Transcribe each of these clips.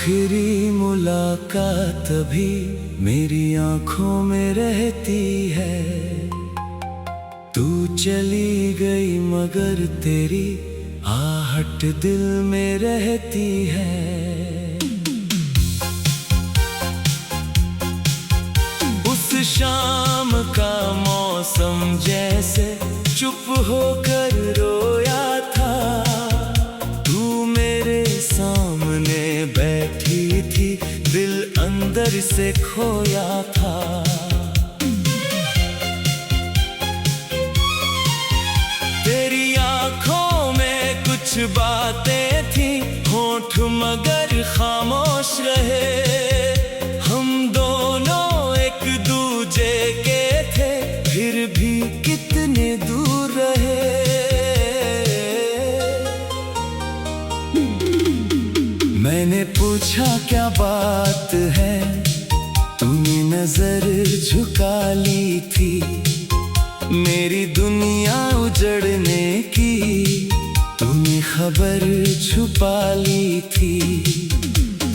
आखिरी मुलाकात अभी मेरी आंखों में रहती है। तू चली गई मगर तेरी आहट दिल में रहती है। उस शाम का मौसम जैसे चुप होकर रोया था। तू मेरे सामने बैठी थी, दिल अंदर से खोया था। तेरी आंखों में कुछ बातें थी, होंठ मगर खामोश रहे। हम दोनों एक दूजे के थे, फिर भी कितने दूर रहे। मैंने पूछा क्या बात है, तूने नजर झुका ली थी। मेरी दुनिया उजड़ने की तूने खबर छुपा ली थी।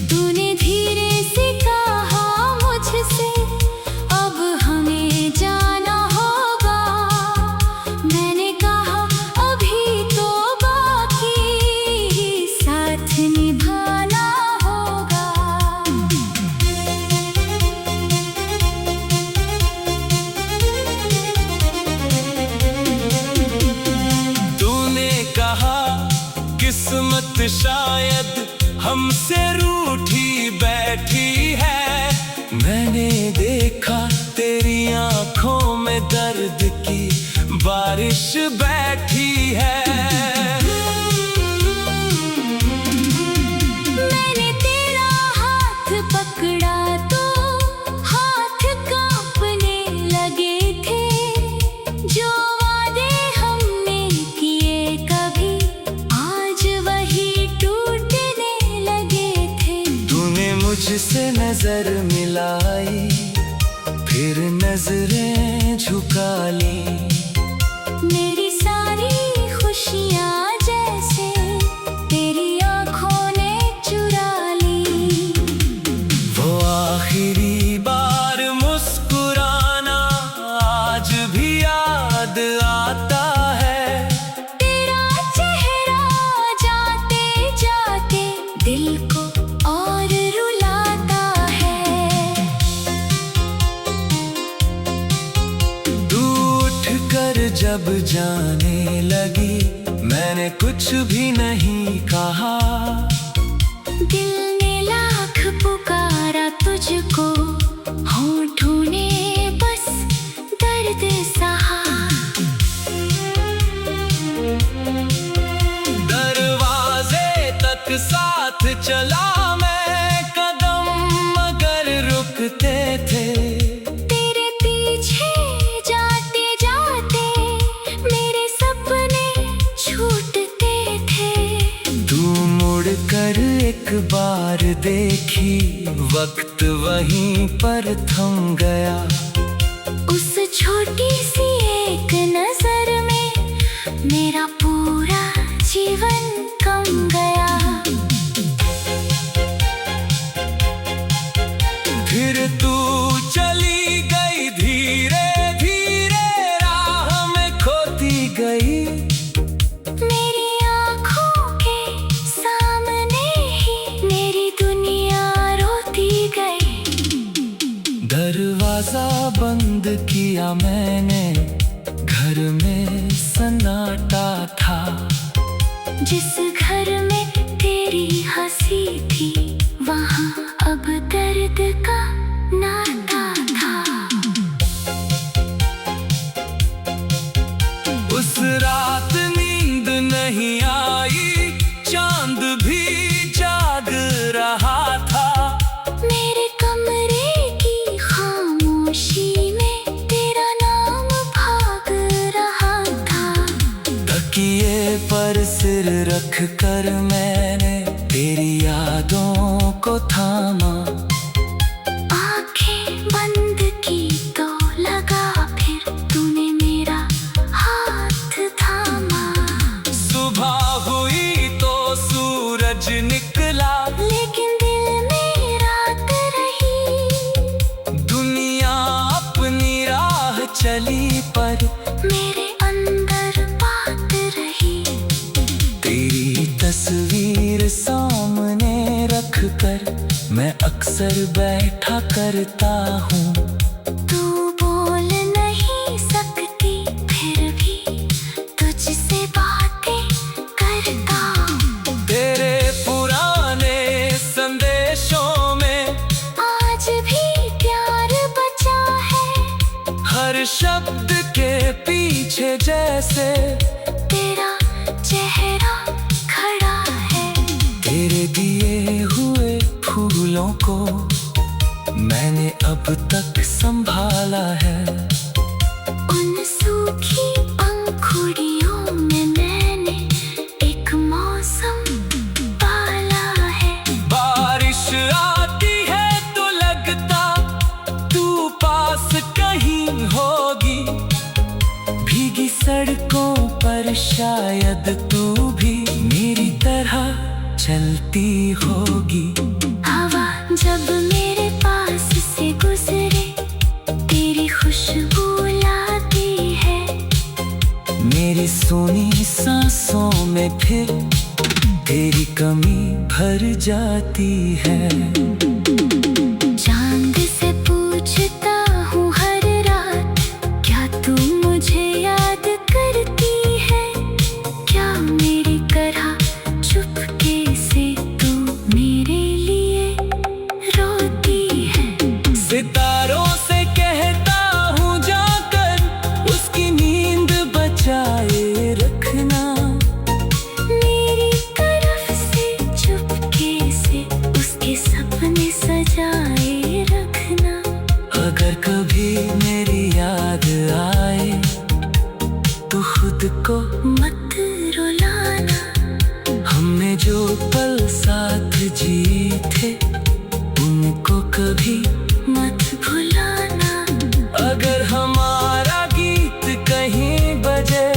तूने धीरे से कहा मुझसे, अब हमें जाना होगा। मैंने कहा अभी तो बाकी साथ निभाना होगा। तूने कहा किस्मत शायद हमसे रूठी बैठी है। मैंने देखा तेरी आंखों में दर्द की बारिश बैठी है। मैंने तेरा हाथ पकड़ा तो हाथ कांपने लगे थे। जो वादे हमने किए कभी आज वही टूटने लगे थे। तूने मुझसे नजर मिलाई, फिर नजरें झुका ली। मेरी सारी खुशियाँ जैसे तेरी आँखों ने चुरा ली। वो आखिरी बार मुस्कुराना आज भी याद आता है। तेरा चेहरा जाते जाते दिल को और रुलाता है। तू उठकर जब जाने लगी, मैंने कुछ भी नहीं कहा। दिल ने लाख पुकारा तुझको, होठों ने बस दर्द सहा। दरवाजे तक साथ चला मैं, कदम मगर रुकते थे। तेरे पीछे जाते जाते मेरे सपने छूटते थे। तू मुड़कर एक बार देखी, वक्त वहीं पर थम गया। उस छोटी सी एक नजर में मेरा पूरा जीवन कम गया। फिर तू चली गई धीरे धीरे, राह में खोती गई। मेरी आँखों के सामने ही मेरी दुनिया रोती गई। दरवाजा बंद किया मैंने, घर में सन्नाटा था। जिस घर में तेरी हंसी थी, वहाँ अब दर्द का नाता था। उस रात नींद नहीं आई, चांद भी जाग रहा था। मेरे कमरे की खामोशी में तेरा नाम भाग रहा था। तकिए पर सिर रख कर मैंने तेरी यादों को थामा। आंखें बंद की तो लगा फिर तूने मेरा हाथ थामा। सुबह हुई तो सूरज निकला, लेकिन दिल रख कर मैं अक्सर बैठा करता हूँ। तू बोल नहीं सकती फिर भी तुझसे बातें करता हूँ। तेरे पुराने संदेशों में आज भी प्यार बचा है। हर शब्द के पीछे जैसे तेरा चेहरा खड़ा है। तेरे दिए हुए फूलों को मैंने अब तक संभाला है। उन सूखी पंखुड़ियों में मैंने एक मौसम पाला है। बारिश आती है तो लगता तू पास कहीं होगी। भीगी सड़कों पर शायद तू भी मेरी तरह चलती होगी। हवा जब मेरे पास से गुजरे तेरी खुशबू लाती है। मेरी सोनी सांसों में फिर तेरी कमी भर जाती है। चांद से पूछता हूँ हर रात, क्या तू मुझे याद करती है? क्या मेरी तरह चुपके से तू मेरे लिए रोती है? सितारों से कहता हूँ जाकर उसकी नींद बचाए रखना। मेरी तरफ से चुपके से उसके सपने सजाए रखना। अगर कभी मेरी याद आए तो खुद को मत रुलाना। हमने जो पल साथ जिए थे उनको कभी मत भुलाना। अगर हमारा गीत कहीं बजे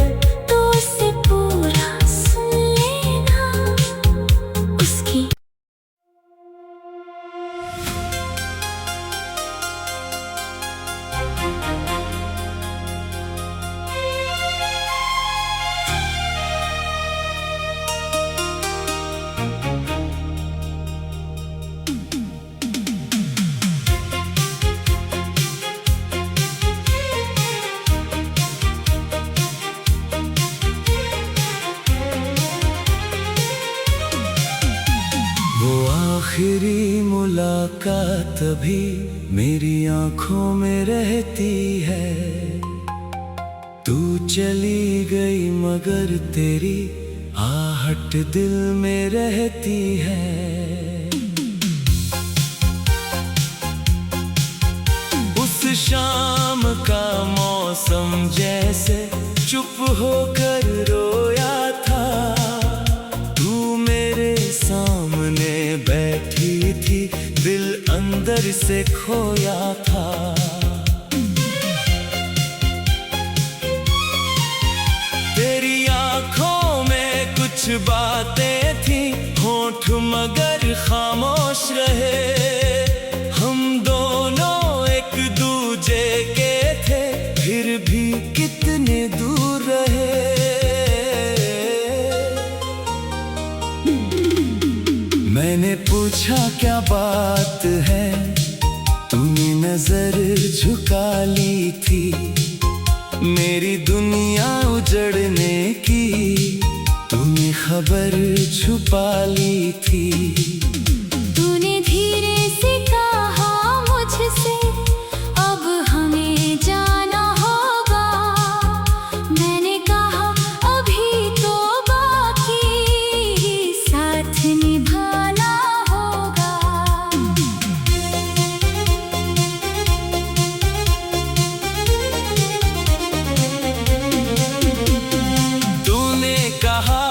तो उसे पूरा सुन लेना। उसकी वो आखिरी मुलाकात अभी मेरी आंखों में रहती है। तू चली गई मगर तेरी आहट दिल में रहती है। उस शाम का मौसम जैसे चुप होकर रोया था। तू मेरे सामने बैठी थी, दिल अंदर से खोया था। तेरी आंखों में कुछ बातें थी, होठ मगर खामोश रहे। हम दोनों एक दूजे के थे, फिर भी कितने दूर रहे। मैंने पूछा क्या बात है, तूने नजर झुका ली थी। मेरी दुनिया उजड़ने की तूने खबर छुपा ली थी। तूने धीरे से कहा मुझसे, अब हमें जाना होगा। मैंने कहा अभी तो बाकी साथ निभाना होगा। तूने कहा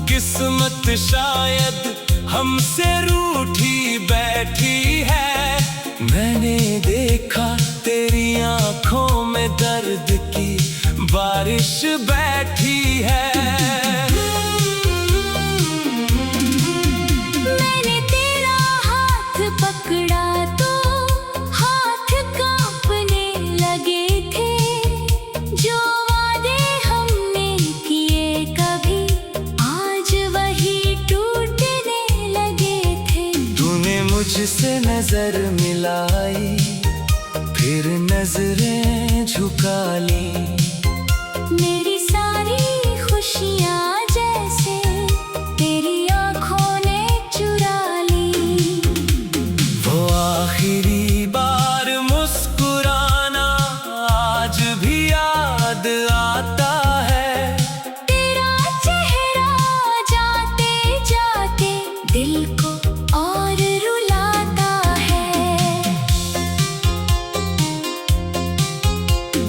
किस्मत शायद हमसे रूठी बैठी है। मैंने देखा तेरी आंखों में दर्द की बारिश बैठी है। मैंने तेरा हाथ पकड़ा तो हाथ कांपने लगे थे। जो वादे हमने किए कभी आज वही टूटने लगे थे। मुझसे नजर मिलाई, फिर नजरें झुका ली। मेरी सारी खुशियाँ जैसे तेरी आँखों ने चुरा ली। वो आखिरी बार मुस्कुराना आज भी याद आता है। तेरा चेहरा जाते जाते दिल को और रुलाता है।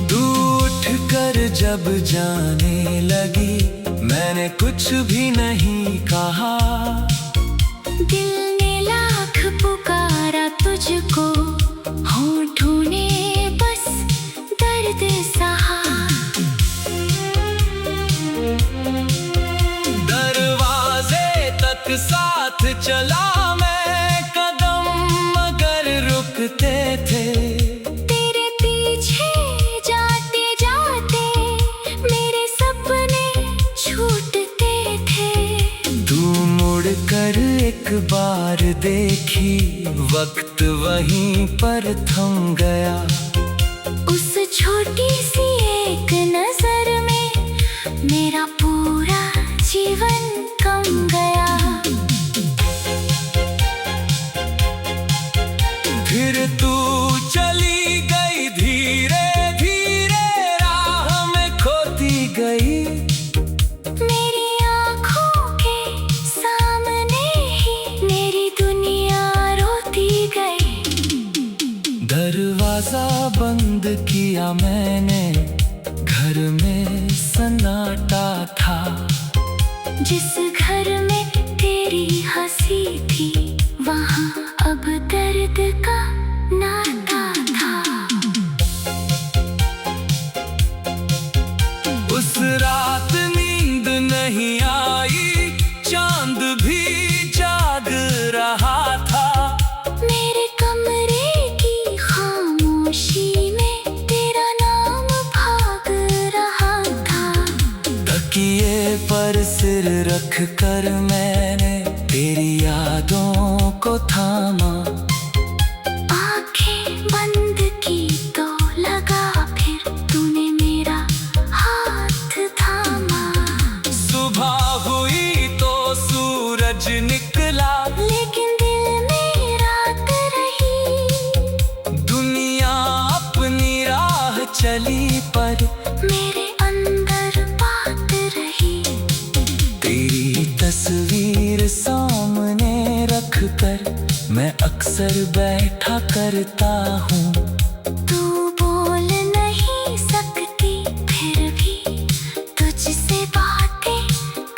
तू उठकर जब जाने लगी, मैंने कुछ भी नहीं कहा। दिल ने लाख पुकारा तुझको, होठों ने बस दर्द सहा। दरवाजे तक साथ चला मैं, कदम मगर रुकते थे। तेरे पीछे जाते जाते मेरे सपने छूटते थे। तू मुड़ कर एक बार देखी, वक्त वहीं पर थम गया। उस छोटी सी एक नजर में मेरा पूरा जीवन कम गया। फिर तू चली गई धीरे धीरे, राह में खोती गई। मेरी आँखों के सामने ही मेरी दुनिया रोती गई। दरवाजा बंद किया मैंने, घर में सन्नाटा था। जिस घर में तेरी हंसी थी, वहाँ अब दर्द का नाता था। उस रात नींद नहीं आई, चांद भी जाग रहा था। मेरे कमरे की खामोशी में तेरा नाम भाग रहा था। तकिए पर सिर रख कर मैंने तेरी यादों को थामा। आंखें बंद की तो लगा फिर तूने मेरा हाथ थामा। सुबह हुई तो सूरज निकला, लेकिन दिल में रात रही। दुनिया अपनी राह चली पर मेरे अंदर बात रही। तेरी तस्वीर सामने रख कर मैं अक्सर बैठा करता हूँ। तू बोल नहीं सकती फिर भी तुझसे बातें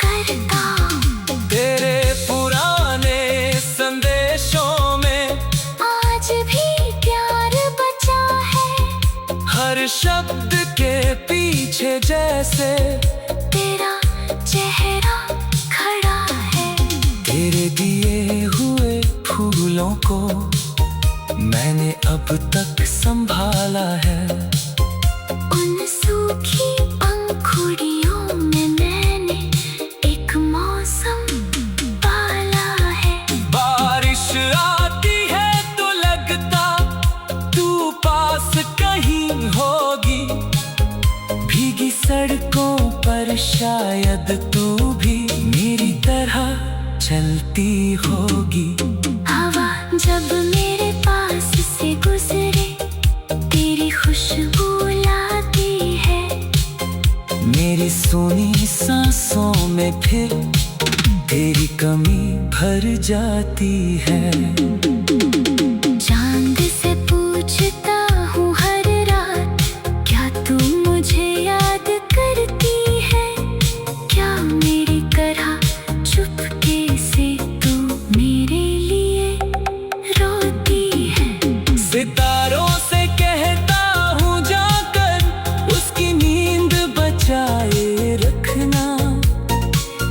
करता हूँ। तेरे पुराने संदेशों में आज भी प्यार बचा है। हर शब्द के पीछे जैसे तेरा चेहरा खड़ा है। तेरे दिए हुए फूलों को मैंने अब तक संभाला है। उन सूखी पंखुड़ियों में मैंने एक मौसम पाला है। बारिश आती है तो लगता तू पास कहीं होगी। भीगी सड़कों पर शायद तू भी मेरी तरह चलती होगी। हवा जब मेरे पास से गुजरे तेरी खुशबू लाती है। मेरी सोनी सांसों में फिर तेरी कमी भर जाती है। चांद से पूछता हूँ हर रात, क्या तू मुझे याद करती है? क्या मेरी तरह चुपके से तू मेरे लिए रोती है? सितारों से कहता हूँ जाकर उसकी नींद बचाए रखना।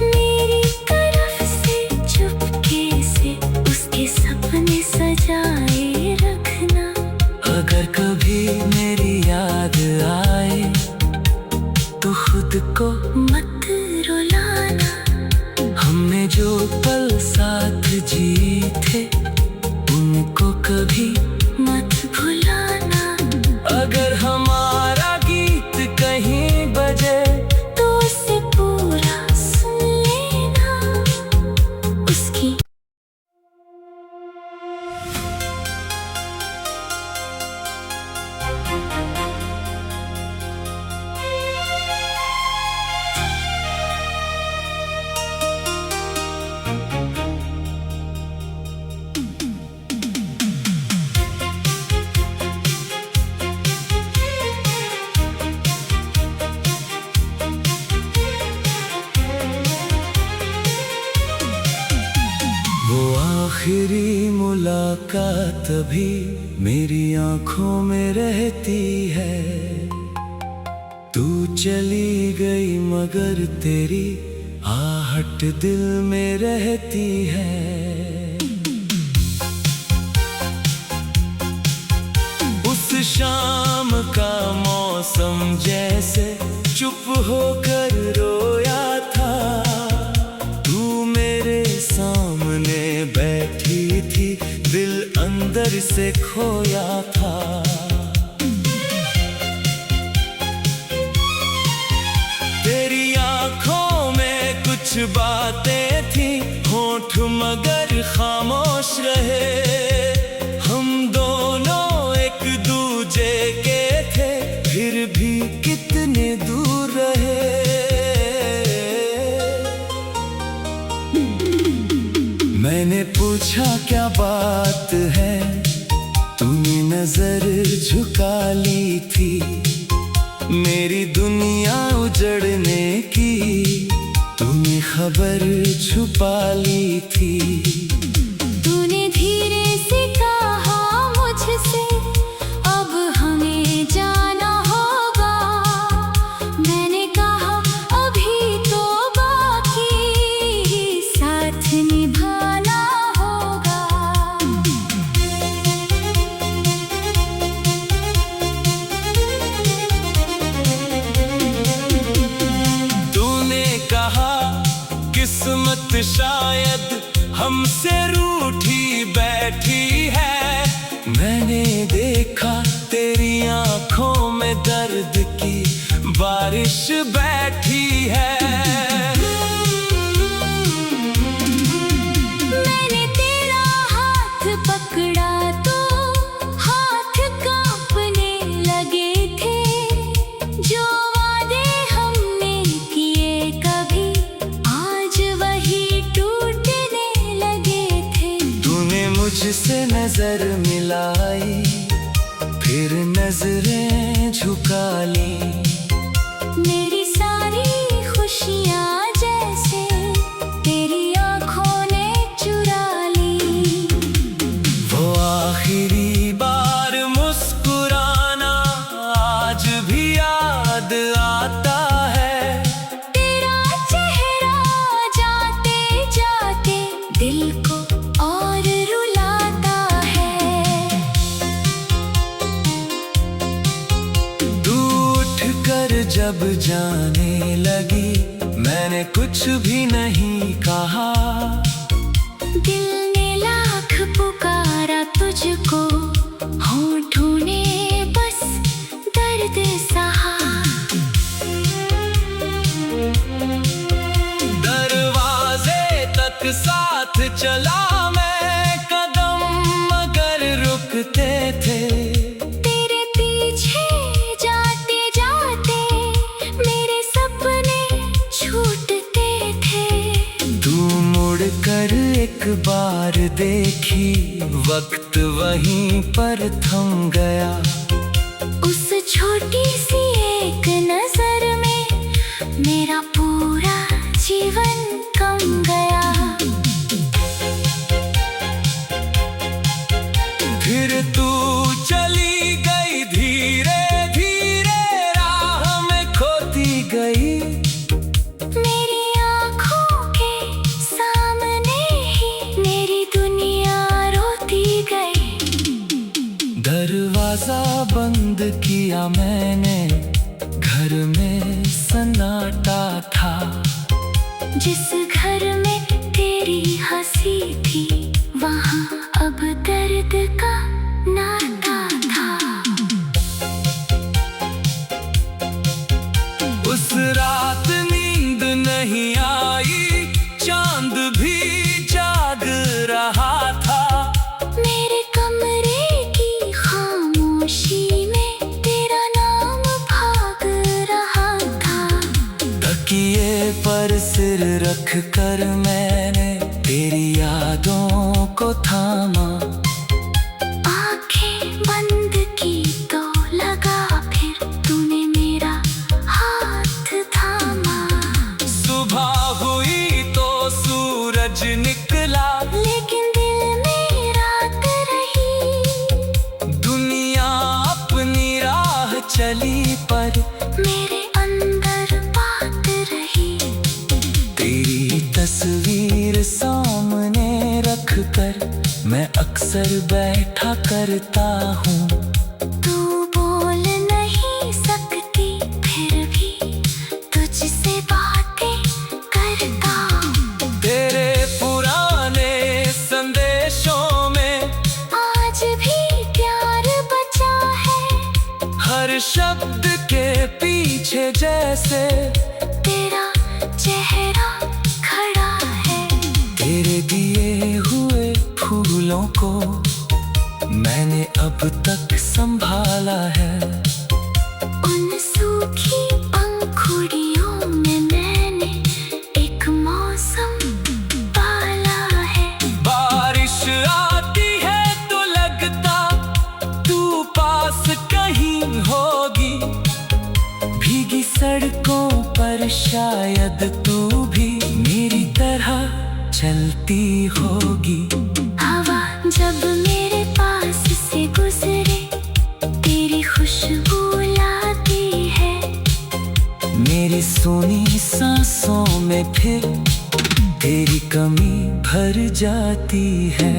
मेरी तरफ से चुपके से उसके सपने कभी मत भुलाना। अगर हमारा गीत कहीं बजे तो उसे पूरा सुन लेना। उसकी वो आखिरी मुलाकात अभी मेरी आंखों में रहती है। तू चली गई मगर तेरी आहट दिल में रहती है। उस शाम का मौसम जैसे चुप होकर रोया था। तू मेरे सामने बैठी थी, दिल अंदर से खोया था। तेरी आंखों में कुछ बातें थी, होंठ मगर खामोश रहे। हम दोनों एक दूजे के थे, फिर भी कितने दूर रहे। मैंने पूछा क्या बात है, तूने नजर झुका ली थी। मेरी दुनिया उजड़ने की तूने खबर छुपा ली थी। तूने धीरे से कहा मुझसे, अब हमें जाना होगा। मैंने कहा अभी तो बाकी साथ निभाना होगा। तूने कहा किस्मत शायद हमसे रूठी बैठी है। मैंने देखा तेरी आंखों में दर्द की बारिश बैठी है। मैंने तेरा हाथ पकड़ा तो हाथ कांपने लगे थे। जो वादे हमने किए कभी आज वही टूटने लगे थे। तूने मुझसे नजर मिलाई, फिर नजरें झुका ली। मेरी सारी खुशियाँ जैसे तेरी आँखों ने चुरा ली। वो आखिरी बार मुस्कुराना आज भी याद आता है। तेरा चेहरा जाते जाते दिल को और रुलाता है। तू उठकर जब जाने लगी, मैंने कुछ भी नहीं कहा। दिल ने लाख पुकारा तुझको, होठों ने बस दर्द सहा। दरवाजे तक साथ चला मैं, कदम मगर रुकते थे। तेरे पीछे जाते जाते मेरे सपने छूटते थे। तू मुड़ कर एक बार देखी, वक्त वहीं पर थम गया। उस छोटी सी एक नजर में मेरा पूरा जीवन कम गया। फिर तू चली गई धीरे धीरे, राह में खोती गई। मेरी आँखों के सामने ही मेरी दुनिया रोती गई। दरवाजा बंद किया मैंने, घर में सन्नाटा था। जिस घर में तेरी हंसी थी वहाँ अब दर्द का नाता था। उस रात नींद नहीं आई, चांद भी जाग रहा था। मेरे कमरे की खामोशी में तेरा नाम भाग रहा था। तकिए पर सिर रख कर मैंने तेरी यादों को थामा। आंखें बंद की तो लगा फिर तूने मेरा हाथ थामा। सुबह हुई तो सूरज निकला, लेकिन दिल में रात रही। दुनिया अपनी राह चली पर मेरे अंदर बात रही। तेरी तस्वीर सामने रख कर मैं अक्सर बैठा करता हूँ। तू बोल नहीं सकती फिर भी तुझसे बातें करता हूँ। तेरे पुराने संदेशों में आज भी प्यार बचा है। हर शब्द के पीछे जैसे तेरा चेहरा खड़ा है। तेरे दिए हुए फूलों को मैंने अब तक संभाला है। उन सूखी पंखुड़ियों में मैंने एक मौसम पाला है। बारिश आती है तो लगता तू पास कहीं होगी। भीगी सड़कों पर शायद तू भी मेरी तरह चलती होगी। हवा जब मेरे पास से गुजरे तेरी खुशबू लाती है। मेरी सोनी सांसों में फिर तेरी कमी भर जाती है।